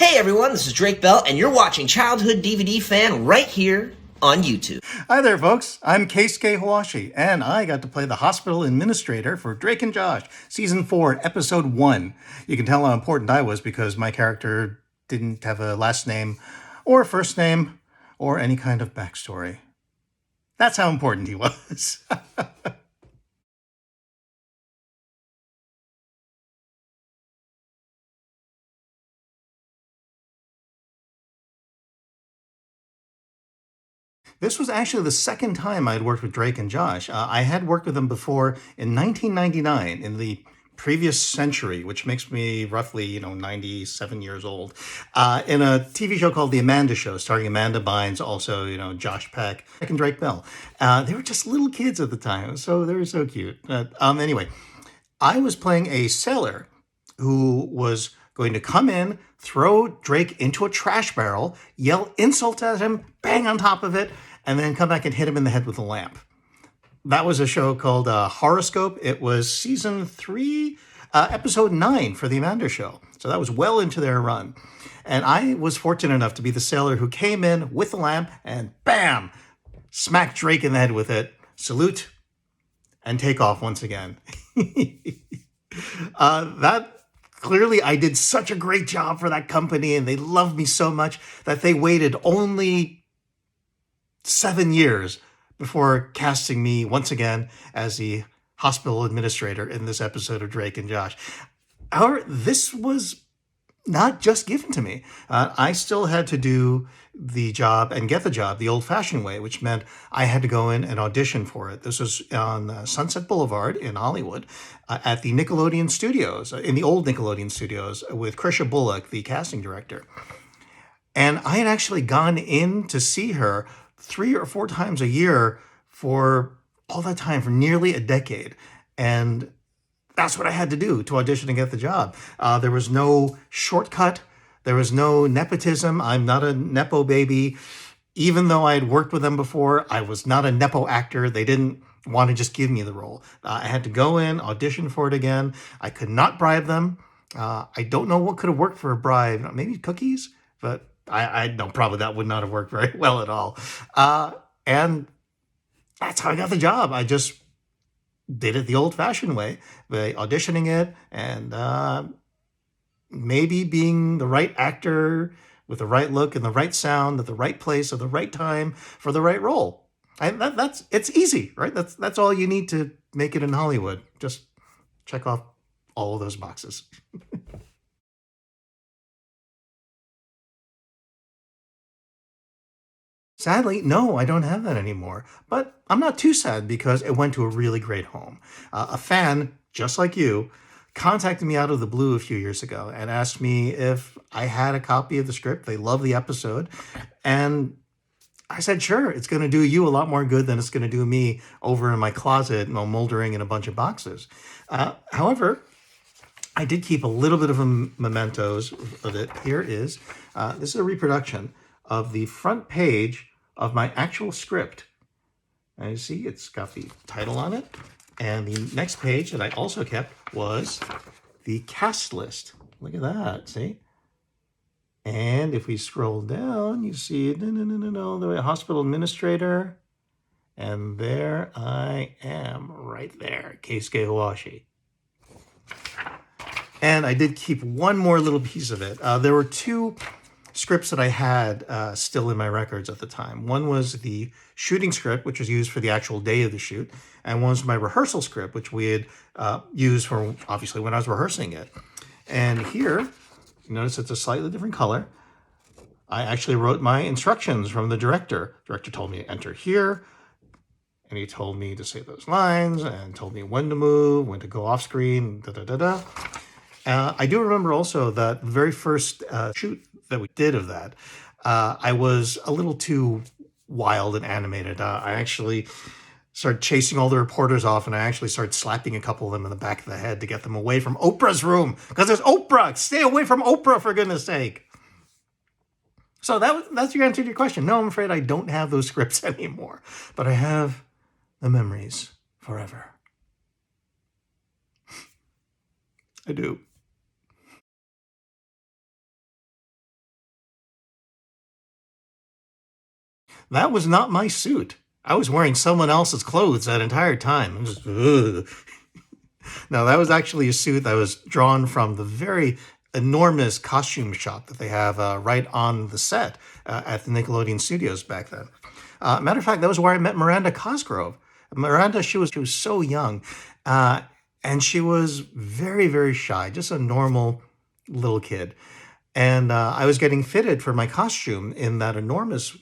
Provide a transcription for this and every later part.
Hey everyone, this is Drake Bell, and you're watching Childhood DVD Fan right here on YouTube. Hi there, folks. I'm Keisuke Hoashi, and I got to play the hospital administrator for Drake and Josh, Season 4, Episode 1. You can tell how important I was because my character didn't have a last name or a first name or any kind of backstory. That's how important he was. This was actually the second time I'd worked with Drake and Josh. I had worked with them before in 1999, in the previous century, which makes me roughly, 97 years old, in a TV show called The Amanda Show, starring Amanda Bynes, also, Josh Peck, and Drake Bell. They were just little kids at the time, so they were so cute. Anyway, I was playing a sailor who was going to come in, throw Drake into a trash barrel, yell insults at him, bang on top of it, and then come back and hit him in the head with a lamp. That was a show called Horoscope. It was season 3, episode 9 for The Amanda Show. So that was well into their run. And I was fortunate enough to be the sailor who came in with the lamp and bam, smack Drake in the head with it, salute, and take off once again. That clearly I did such a great job for that company and they loved me so much that they waited only 7 years before casting me once again as the hospital administrator in this episode of Drake and Josh. However, this was not just given to me. I still had to do the job and get the job the old-fashioned way, which meant I had to go in and audition for it. This was on Sunset Boulevard in Hollywood at the Nickelodeon Studios, in the old Nickelodeon Studios, with Krisha Bullock, the casting director. And I had actually gone in to see her 3 or 4 times a year for all that time, for nearly a decade. And that's what I had to do to audition and get the job. There was no shortcut. There was no nepotism. I'm not a Nepo baby. Even though I had worked with them before, I was not a Nepo actor. They didn't want to just give me the role. I had to go in, audition for it again. I could not bribe them. I don't know what could have worked for a bribe. Maybe cookies? But I know probably that would not have worked very well at all. And that's how I got the job. I just did it the old-fashioned way, by auditioning it and maybe being the right actor with the right look and the right sound at the right place at the right time for the right role. It's easy, right? That's all you need to make it in Hollywood. Just check off all of those boxes. Sadly, no, I don't have that anymore. But I'm not too sad because it went to a really great home. A fan, just like you, contacted me out of the blue a few years ago and asked me if I had a copy of the script. They love the episode. And I said, sure, it's going to do you a lot more good than it's going to do me over in my closet, moldering in a bunch of boxes. However, I did keep a little bit of mementos of it. Here is, this is a reproduction of the front page of my actual script. And you see, it's got the title on it. And the next page that I also kept was the cast list. Look at that, see? And if we scroll down, you see, the hospital administrator. And there I am, right there, Keisuke Hoashi. And I did keep one more little piece of it. There were 2 scripts that I had still in my records at the time. One was the shooting script, which was used for the actual day of the shoot, and one was my rehearsal script, which we had used for, obviously, when I was rehearsing it. And here, you notice it's a slightly different color. I actually wrote my instructions from the director. The director told me to enter here, and he told me to say those lines, and told me when to move, when to go off screen, da-da-da-da. I do remember also that the very first shoot that we did of that, I was a little too wild and animated. I actually started chasing all the reporters off, and I actually started slapping a couple of them in the back of the head to get them away from Oprah's room, because there's Oprah! Stay away from Oprah, for goodness sake! So that's your answer to your question. No, I'm afraid I don't have those scripts anymore, but I have the memories forever. I do. That was not my suit. I was wearing someone else's clothes that entire time. I'm just, ugh. No, that was actually a suit that was drawn from the very enormous costume shop that they have right on the set at the Nickelodeon studios back then. Matter of fact, that was where I met Miranda Cosgrove. Miranda, she was so young, and she was very, very shy, just a normal little kid. And I was getting fitted for my costume in that enormous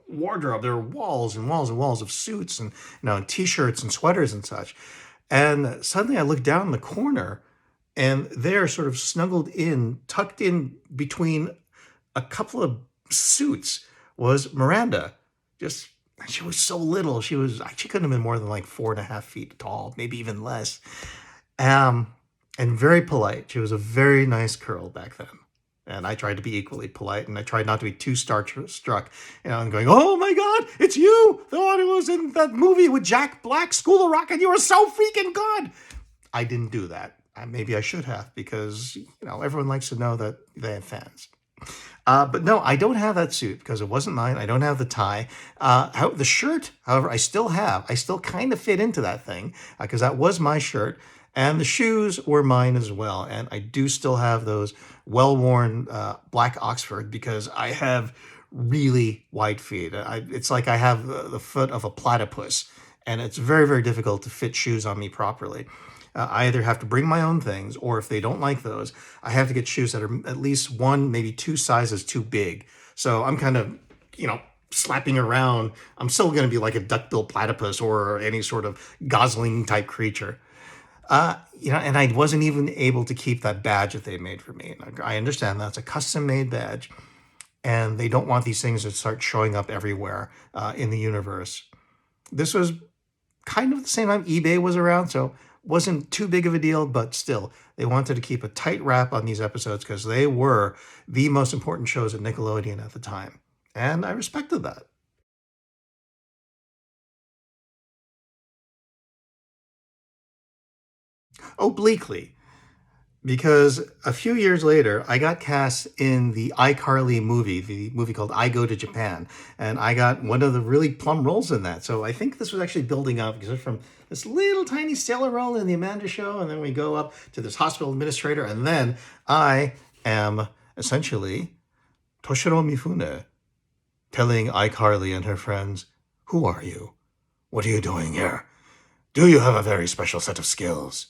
wardrobe. There were walls and walls and walls of suits and t-shirts and sweaters and such. And suddenly I looked down in the corner, and there, sort of snuggled in, tucked in between a couple of suits, was Miranda. Just, she was so little. She couldn't have been more than like 4.5 feet tall, maybe even less. And very polite. She was a very nice girl back then. And I tried to be equally polite, and I tried not to be too starstruck, and going, "Oh my God, it's you, the one who was in that movie with Jack Black, School of Rock, and you were so freaking good." I didn't do that. Maybe I should have, because everyone likes to know that they have fans. But no, I don't have that suit because it wasn't mine. I don't have the tie. The shirt, however, I still have. I still kind of fit into that thing because that was my shirt. And the shoes were mine as well. And I do still have those well-worn black Oxford because I have really wide feet. It's like I have the foot of a platypus. And it's very, very difficult to fit shoes on me properly. I either have to bring my own things, or if they don't like those, I have to get shoes that are at least 1, maybe 2 sizes too big. So I'm kind of, slapping around. I'm still going to be like a duck-billed platypus or any sort of gosling type creature. And I wasn't even able to keep that badge that they made for me. I understand that's a custom-made badge, and they don't want these things to start showing up everywhere in the universe. This was kind of the same time eBay was around, so wasn't too big of a deal, but still, they wanted to keep a tight wrap on these episodes because they were the most important shows at Nickelodeon at the time. And I respected that. Obliquely, because a few years later, I got cast in the iCarly movie, the movie called I Go to Japan, and I got one of the really plum roles in that. So I think this was actually building up because it's from this little tiny sailor role in the Amanda Show, and then we go up to this hospital administrator, and then I am essentially Toshiro Mifune telling iCarly and her friends, "Who are you? What are you doing here? Do you have a very special set of skills?"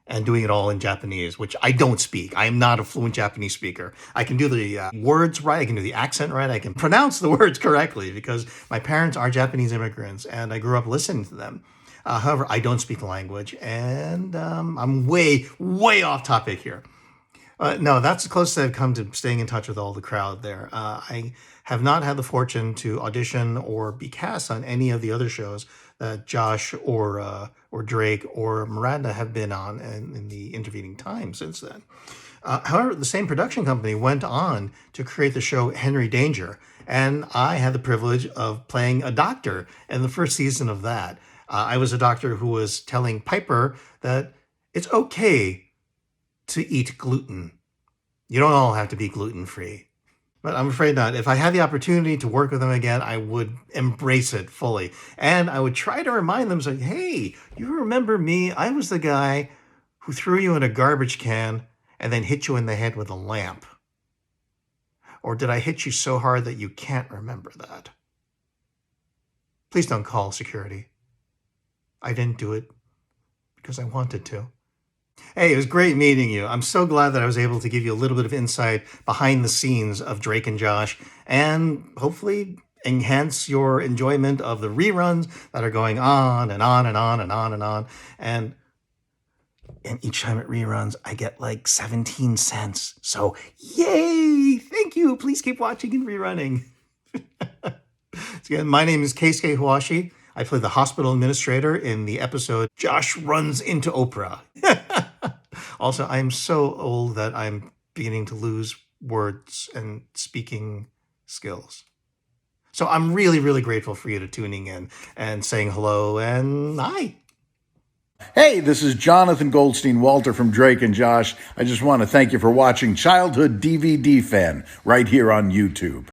And doing it all in Japanese, which I don't speak. I am not a fluent Japanese speaker. I can do the words right. I can do the accent right. I can pronounce the words correctly because my parents are Japanese immigrants and I grew up listening to them. However, I don't speak the language, and I'm way, way off topic here. No, that's the closest I've come to staying in touch with all the crowd there. I have not had the fortune to audition or be cast on any of the other shows that Josh or Drake or Miranda have been on in the intervening time since then. However, the same production company went on to create the show Henry Danger, and I had the privilege of playing a doctor in the first season of that. I was a doctor who was telling Piper that it's okay to eat gluten. You don't all have to be gluten-free. But I'm afraid not. If I had the opportunity to work with them again, I would embrace it fully. And I would try to remind them, say, "Hey, you remember me? I was the guy who threw you in a garbage can and then hit you in the head with a lamp. Or did I hit you so hard that you can't remember that? Please don't call security. I didn't do it because I wanted to." Hey, it was great meeting you. I'm so glad that I was able to give you a little bit of insight behind the scenes of Drake and Josh, and hopefully enhance your enjoyment of the reruns that are going on and on and on and on and on. And each time it reruns, I get like 17 cents. So yay! Thank you. Please keep watching and rerunning. Again, my name is Keisuke Hoashi. I play the hospital administrator in the episode Josh Runs into Oprah. Also, I'm so old that I'm beginning to lose words and speaking skills. So I'm really, really grateful for you to tuning in and saying hello and hi. Hey, this is Jonathan Goldstein Walter from Drake and Josh. I just want to thank you for watching Childhood DVD Fan right here on YouTube.